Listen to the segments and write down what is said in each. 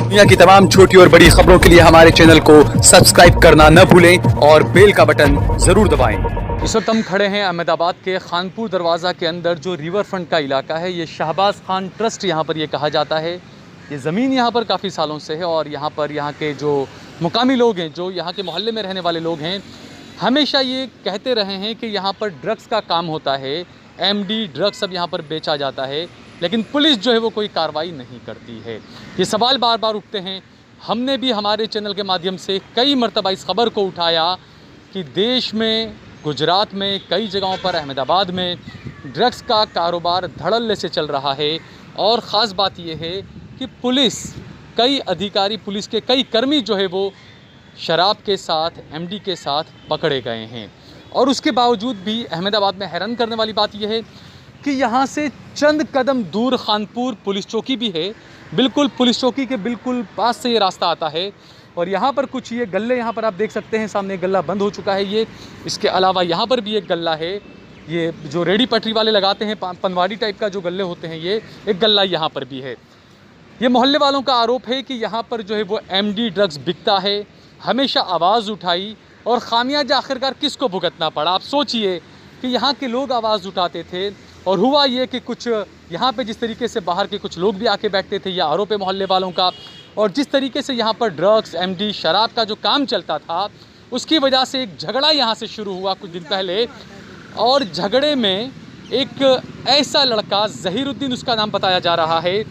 दुनिया की तमाम छोटी और बड़ी खबरों के लिए हमारे चैनल को सब्सक्राइब करना न भूलें और बेल का बटन ज़रूर दबाएं। इस वक्त हम खड़े हैं अहमदाबाद के खानपुर दरवाज़ा के अंदर, जो रिवर फ्रंट का इलाका है। ये शहबाज खान ट्रस्ट यहाँ पर ये कहा जाता है। ये ज़मीन यहाँ पर काफ़ी सालों से है और यहाँ पर यहाँ के जो मुकामी लोग हैं, जो यहाँ के मोहल्ले में रहने वाले लोग हैं, हमेशा ये कहते रहे हैं कि यहाँ पर ड्रग्स का काम होता है। एमडी ड्रग्स सब यहाँ पर बेचा जाता है, लेकिन पुलिस जो है वो कोई कार्रवाई नहीं करती है। ये सवाल बार बार उठते हैं। हमने भी हमारे चैनल के माध्यम से कई मरतबा इस खबर को उठाया कि देश में, गुजरात में, कई जगहों पर, अहमदाबाद में ड्रग्स का कारोबार धड़ल्ले से चल रहा है। और ख़ास बात यह है कि पुलिस, कई अधिकारी, पुलिस के कई कर्मी जो है वो शराब के साथ, एमडी के साथ पकड़े गए हैं। और उसके बावजूद भी अहमदाबाद में हैरान करने वाली बात यह है कि यहाँ से चंद कदम दूर खानपुर पुलिस चौकी भी है। बिल्कुल पुलिस चौकी के बिल्कुल पास से ये रास्ता आता है। और यहाँ पर कुछ ये गल्ले, यहाँ पर आप देख सकते हैं, सामने एक गल्ला बंद हो चुका है ये। इसके अलावा यहाँ पर भी एक गल्ला है, ये जो रेडी पटरी वाले लगाते हैं, पनवाड़ी टाइप का जो गल्ले होते हैं, ये एक गल्ला यहाँ पर भी है। ये मोहल्ले वालों का आरोप है कि यहाँ पर जो है वो एमडी ड्रग्स बिकता है। हमेशा आवाज़ उठाई और खामियाजा आखिरकार किसको भुगतना पड़ा। आप सोचिए कि यहाँ के लोग आवाज़ उठाते थे और हुआ ये कि कुछ यहाँ पे जिस तरीके से बाहर के कुछ लोग भी आके बैठते थे, यह आरोप है मोहल्ले वालों का। और जिस तरीके से यहाँ पर ड्रग्स, एमडी, शराब का जो काम चलता था, उसकी वजह से एक झगड़ा यहाँ से शुरू हुआ कुछ दिन पहले। और झगड़े में एक ऐसा लड़का, ज़हीरुद्दीन उसका नाम बताया जा रहा है,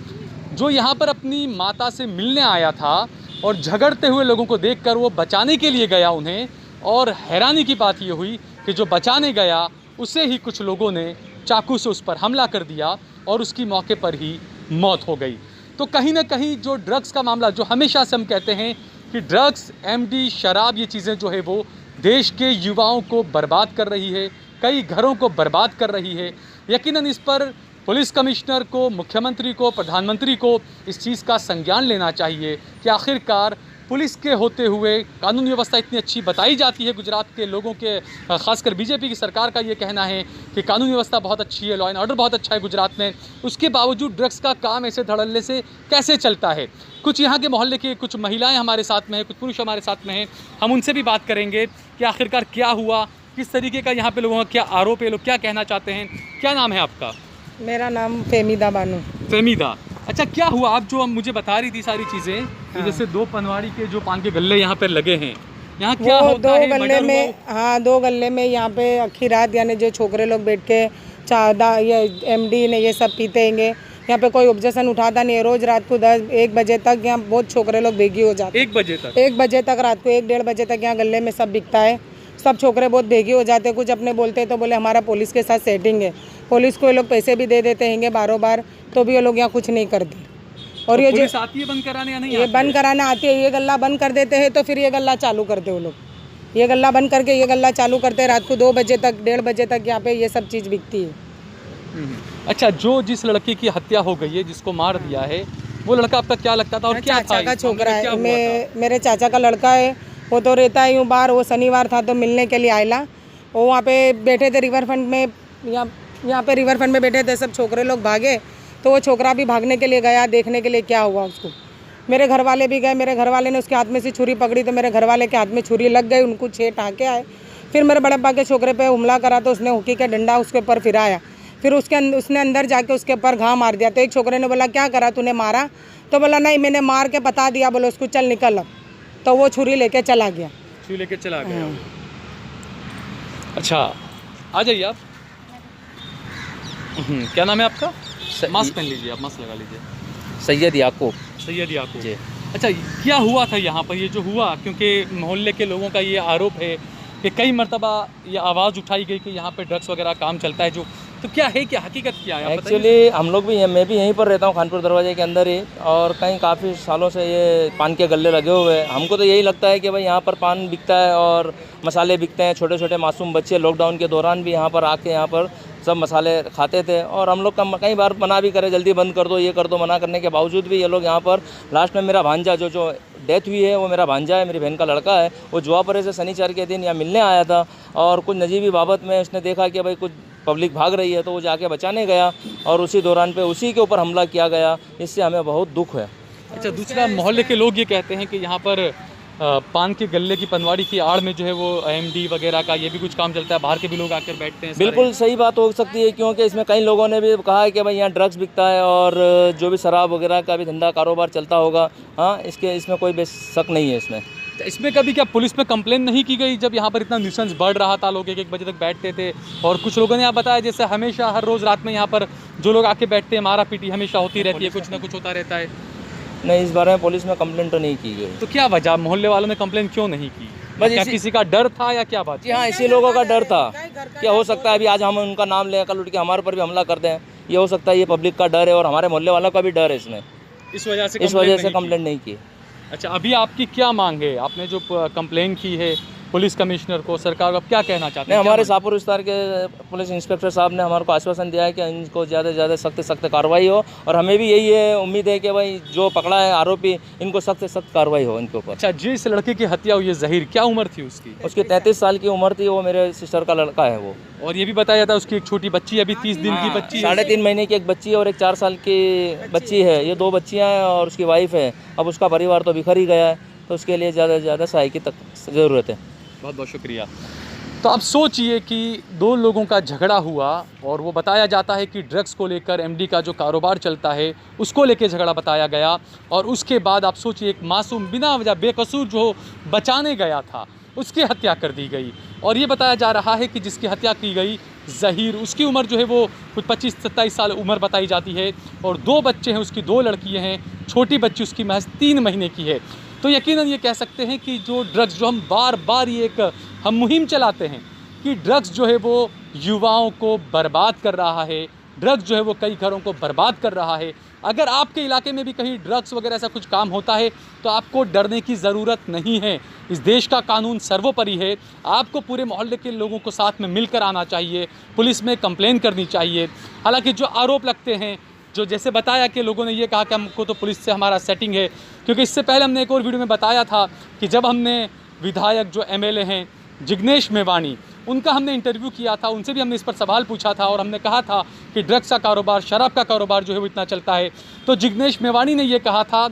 जो यहाँ पर अपनी माता से मिलने आया था और झगड़ते हुए लोगों को देखकर वो बचाने के लिए गया उन्हें। और हैरानी की बात ये हुई कि जो बचाने गया उसे ही कुछ लोगों ने चाकू से उस पर हमला कर दिया और उसकी मौके पर ही मौत हो गई। तो कहीं ना कहीं जो ड्रग्स का मामला, जो हमेशा से हम कहते हैं कि ड्रग्स, एमडी, शराब, ये चीज़ें जो है वो देश के युवाओं को बर्बाद कर रही है, कई घरों को बर्बाद कर रही है। यकीनन इस पर पुलिस कमिश्नर को, मुख्यमंत्री को, प्रधानमंत्री को इस चीज़ का संज्ञान लेना चाहिए कि आखिरकार पुलिस के होते हुए कानून व्यवस्था इतनी अच्छी बताई जाती है गुजरात के लोगों के, खासकर बीजेपी की सरकार का ये कहना है कि कानून व्यवस्था बहुत अच्छी है, लॉ एंड ऑर्डर बहुत अच्छा है गुजरात में, उसके बावजूद ड्रग्स का काम ऐसे धड़ल्ले से कैसे चलता है। कुछ यहाँ के मोहल्ले की कुछ महिलाएं हमारे साथ में हैं, कुछ पुरुष हमारे साथ में हैं। हम उनसे भी बात करेंगे कि आखिरकार क्या हुआ, किस तरीके का यहाँ पे लोगों का क्या आरोप है, लोग क्या कहना चाहते हैं। क्या नाम है आपका? मेरा नाम फेमीदा बानू। फेमीदा, अच्छा क्या हुआ? आप जो मुझे बता रही थी सारी चीज़ें, हाँ। जैसे दो पनवाड़ी के जो पान के गल्ले यहाँ पे लगे हैं, यहाँ क्या होता है? दो गल्ले में, हाँ, दो गल्ले में यहाँ पे आखिर रात यानी जो छोकरे लोग बैठ के चादा ये एमडी ने ये सब पीते हैंगे। यहाँ पे कोई ऑब्जेक्शन उठाता नहीं है। रोज़ रात को 10-1 बजे तक यहाँ बहुत छोकरे लोग भेगी हो जाते हैं। 1 बजे तक? 1 बजे तक, रात को 1-1:30 बजे तक यहाँ गले में सब बिकता है। सब छोकरे बहुत भेगी हो जाते हैं। कुछ अपने बोलते हैं तो बोले हमारा पुलिस के साथ सेटिंग है, पुलिस को ये लोग पैसे भी दे देते हैंगे बारों बार, तो भी ये लोग यहाँ कुछ नहीं करते। और ये पुलिस आती है बंद कराने या नहीं? ये बंद कराने आती है, ये गल्ला बंद कर देते हैं तो फिर ये गल्ला चालू करते वो लोग। ये गल्ला बंद करके ये गल्ला चालू करते हैं। रात को 2 बजे तक, 1:30 बजे तक यहाँ पे ये सब चीज़ बिकती है। अच्छा, जो जिस लड़के की हत्या हो गई है, जिसको मार दिया है, वो लड़का आपका क्या लगता था और क्या था? चाचा का छोकरा है, मेरे चाचा का लड़का है। वो तो रहता है यूँ बाहर। वो शनिवार था तो मिलने के लिए आयला, वो वहाँ पे बैठे थे रिवर फ्रंट में, यहाँ पे रिवर फ्रंट में बैठे थे। सब छोकरे लोग भागे तो वो छोकरा भी भागने के लिए गया देखने के लिए क्या हुआ उसको। मेरे घर वाले भी गए, मेरे घर वाले ने उसके हाथ में से छुरी पकड़ी तो मेरे घर वाले के हाथ में छुरी लग गई, उनको 6 टाँके आए। फिर मेरे बड़े पापा के छोकरे पे हमला करा तो उसने हॉकी का डंडा उसके ऊपर फिराया। फिर उसने अंदर जाके उसके ऊपर घाव मार दिया। तो एक छोकरे ने बोला क्या करा तूने, मारा? तो बोला नहीं, मैंने मार के बता दिया। बोलो उसको चल निकल अब। तो वो छुरी लेके चला गया। छुरी लेके चला गया? अच्छा, आ जाइए आप। क्या नाम है आपका? मास्क पहन लीजिए, आप मास्क लगा लीजिए। सैयद याकूब। सैयद याकूब जी। अच्छा, क्या हुआ था यहाँ पर? ये जो हुआ, क्योंकि मोहल्ले के लोगों का ये आरोप है कि कई मरतबा ये आवाज़ उठाई गई कि यहाँ पे ड्रग्स वगैरह काम चलता है, जो तो क्या है, क्या हकीकत क्या है? एक्चुअली हम लोग भी, मैं भी यहीं पर रहता हूँ खानपुर दरवाजे के अंदर ही, और कहीं काफ़ी सालों से ये पान के गल्ले लगे हुए हैं। हमको तो यही लगता है कि भाई यहाँ पर पान बिकता है और मसाले बिकते हैं। छोटे छोटे मासूम बच्चे लॉकडाउन के दौरान भी यहाँ पर आके यहाँ पर सब मसाले खाते थे। और हम लोग का कई बार मना भी करे, जल्दी बंद कर दो, ये कर दो, मना करने के बावजूद भी ये लोग यहाँ पर। लास्ट में मेरा भांजा जो डेथ हुई है वो मेरा भांजा है, मेरी बहन का लड़का है। वो जुआपरे से शनिवार के दिन यहाँ मिलने आया था और कुछ नजीबी बाबत में उसने देखा कि भाई कुछ पब्लिक भाग रही है, तो वो जाके बचाने गया और उसी दौरान पे उसी के ऊपर हमला किया गया। इससे हमें बहुत दुख है। अच्छा, दूसरा मोहल्ले के लोग ये कहते हैं कि यहाँ पर पान के गल्ले की पनवाड़ी की आड़ में जो है वो AMD वगैरह का ये भी कुछ काम चलता है, बाहर के भी लोग आकर बैठते हैं। बिल्कुल सही बात हो सकती है, क्योंकि इसमें कई लोगों ने भी कहा है कि भाई यहाँ ड्रग्स बिकता है और जो भी शराब वगैरह का भी धंधा कारोबार चलता होगा। हाँ, इसमें कोई शक नहीं है इसमें। इसमें कभी क्या पुलिस में कंप्लेन नहीं की गई जब यहाँ पर इतना न्यूसेंस बढ़ रहा था, लोग 1-1 बजे तक बैठते थे? और कुछ लोगों ने यहाँ बताया जैसे हमेशा हर रोज़ रात में यहाँ पर जो लोग आके बैठते हैं मारा पीटी हमेशा होती रहती है, कुछ ना कुछ होता रहता है। नहीं, इस बारे में पुलिस में कंप्लेंट तो नहीं की गई। तो क्या वजह, मोहल्ले वालों ने कंप्लेन क्यों नहीं की? बस क्या किसी का डर था या क्या बात? जी हाँ, इसी लोगों का डर था। क्या हो सकता है अभी आज हम उनका नाम लें, कल उठ के हमारे पर भी हमला कर दें, ये हो सकता है। ये पब्लिक का डर है और हमारे मोहल्ले वालों का भी डर है इसमें, इस वजह से कंप्लेंट नहीं की। अच्छा, अभी आपकी क्या मांग है? आपने जो कंप्लेन की है पुलिस कमिश्नर को, सरकार को, आप क्या कहना चाहते हैं? हमारे शाहपुर विस्तार के पुलिस इंस्पेक्टर साहब ने हमारे को आश्वासन दिया है कि इनको ज़्यादा से ज़्यादा सख्त कार्रवाई हो, और हमें भी यही है, उम्मीद है कि भाई जो पकड़ा है आरोपी, इनको सख्त से सख्त कार्रवाई हो इनके ऊपर। अच्छा, जिस लड़के की हत्या हुई है ज़हीर, क्या उम्र थी उसकी? उसकी 33 साल की उम्र थी, वो मेरे सिस्टर का लड़का है वो। और ये भी बताया जाता है उसकी एक छोटी बच्ची, अभी 30 दिन की बच्ची, 3.5 महीने की एक बच्ची और एक 4 साल की बच्ची है। ये 2 बच्चियाँ हैं और उसकी वाइफ है। अब उसका परिवार तो बिखर ही गया है, तो उसके लिए ज़्यादा से ज़्यादा सहायता तक ज़रूरत है। बहुत बहुत शुक्रिया। तो अब सोचिए कि 2 लोगों का झगड़ा हुआ और वो बताया जाता है कि ड्रग्स को लेकर MD का जो कारोबार चलता है उसको लेकर झगड़ा बताया गया, और उसके बाद आप सोचिए एक मासूम बिना वजह बेकसूर जो बचाने गया था उसकी हत्या कर दी गई। और ये बताया जा रहा है कि जिसकी हत्या की गई ज़हीर, उसकी उम्र जो है वो कुछ 25-27 साल उम्र बताई जाती है, और 2 बच्चे हैं उसकी, 2 लड़कियाँ हैं, छोटी बच्ची उसकी महज 3 महीने की है। तो यकीनन ये कह सकते हैं कि जो ड्रग्स, जो हम बार बार ये एक हम मुहिम चलाते हैं कि ड्रग्स जो है वो युवाओं को बर्बाद कर रहा है, ड्रग्स जो है वो कई घरों को बर्बाद कर रहा है। अगर आपके इलाके में भी कहीं ड्रग्स वगैरह ऐसा कुछ काम होता है तो आपको डरने की ज़रूरत नहीं है। इस देश का कानून सर्वोपरि है। आपको पूरे मोहल्ले के लोगों को साथ में मिलकर आना चाहिए, पुलिस में कंप्लेन करनी चाहिए। हालांकि जो आरोप लगते हैं, जो जैसे बताया कि लोगों ने ये कहा कि हमको तो पुलिस से हमारा सेटिंग है, क्योंकि इससे पहले हमने एक और वीडियो में बताया था कि जब हमने विधायक जो MLA हैं जिग्नेश मेवाणी, उनका हमने इंटरव्यू किया था, उनसे भी हमने इस पर सवाल पूछा था और हमने कहा था कि ड्रग्स का कारोबार, शराब का कारोबार जो है वो इतना चलता है। तो जिग्नेश मेवाणी ने ये कहा था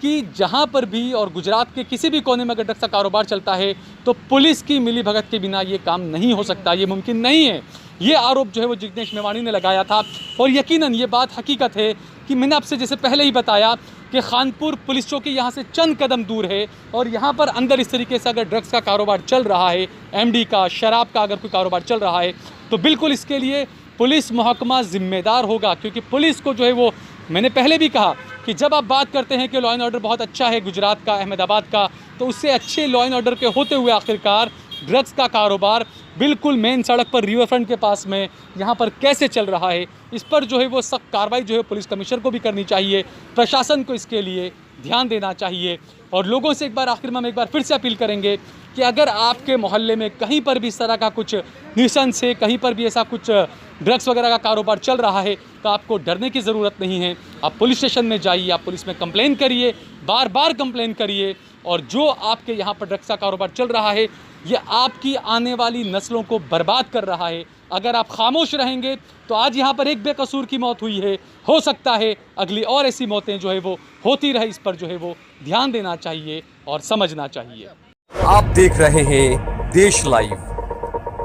कि जहाँ पर भी और गुजरात के किसी भी कोने में अगर ड्रग्स का कारोबार चलता है तो पुलिस की मिलीभगत के बिना ये काम नहीं हो सकता, ये मुमकिन नहीं है। ये आरोप जो है वो जिग्नेश मेवाणी ने लगाया था, और यकीनन ये बात हकीकत है कि मैंने आपसे जैसे पहले ही बताया कि खानपुर पुलिस चौकी यहाँ से चंद कदम दूर है, और यहाँ पर अंदर इस तरीके से अगर ड्रग्स का कारोबार चल रहा है, MD का, शराब का अगर कोई कारोबार चल रहा है, तो बिल्कुल इसके लिए पुलिस महकमा ज़िम्मेदार होगा। क्योंकि पुलिस को जो है वो, मैंने पहले भी कहा कि जब आप बात करते हैं कि लॉ एंड ऑर्डर बहुत अच्छा है गुजरात का, अहमदाबाद का, तो उससे अच्छे लॉ एंड ऑर्डर के होते हुए आखिरकार ड्रग्स का कारोबार बिल्कुल मेन सड़क पर रिवर फ्रंट के पास में यहाँ पर कैसे चल रहा है, इस पर जो है वो सख्त कार्रवाई जो है पुलिस कमिश्नर को भी करनी चाहिए, प्रशासन को इसके लिए ध्यान देना चाहिए। और लोगों से एक बार आखिर में हम एक बार फिर से अपील करेंगे कि अगर आपके मोहल्ले में कहीं पर भी इस तरह का कुछ न्यूसेंस है, कहीं पर भी ऐसा कुछ ड्रग्स वगैरह का कारोबार चल रहा है, तो आपको डरने की ज़रूरत नहीं है। आप पुलिस स्टेशन में जाइए, आप पुलिस में कंप्लेन करिए, बार बार कंप्लेन करिए, और जो आपके यहाँ पर ड्रग्स का कारोबार चल रहा है ये आपकी आने वाली नस्लों को बर्बाद कर रहा है। अगर आप खामोश रहेंगे तो आज यहाँ पर एक बेकसूर की मौत हुई है, हो सकता है अगली और ऐसी मौतें जो है वो होती रहे। इस पर जो है वो ध्यान देना चाहिए और समझना चाहिए। आप देख रहे हैं देश लाइव,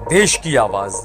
देश की आवाज़।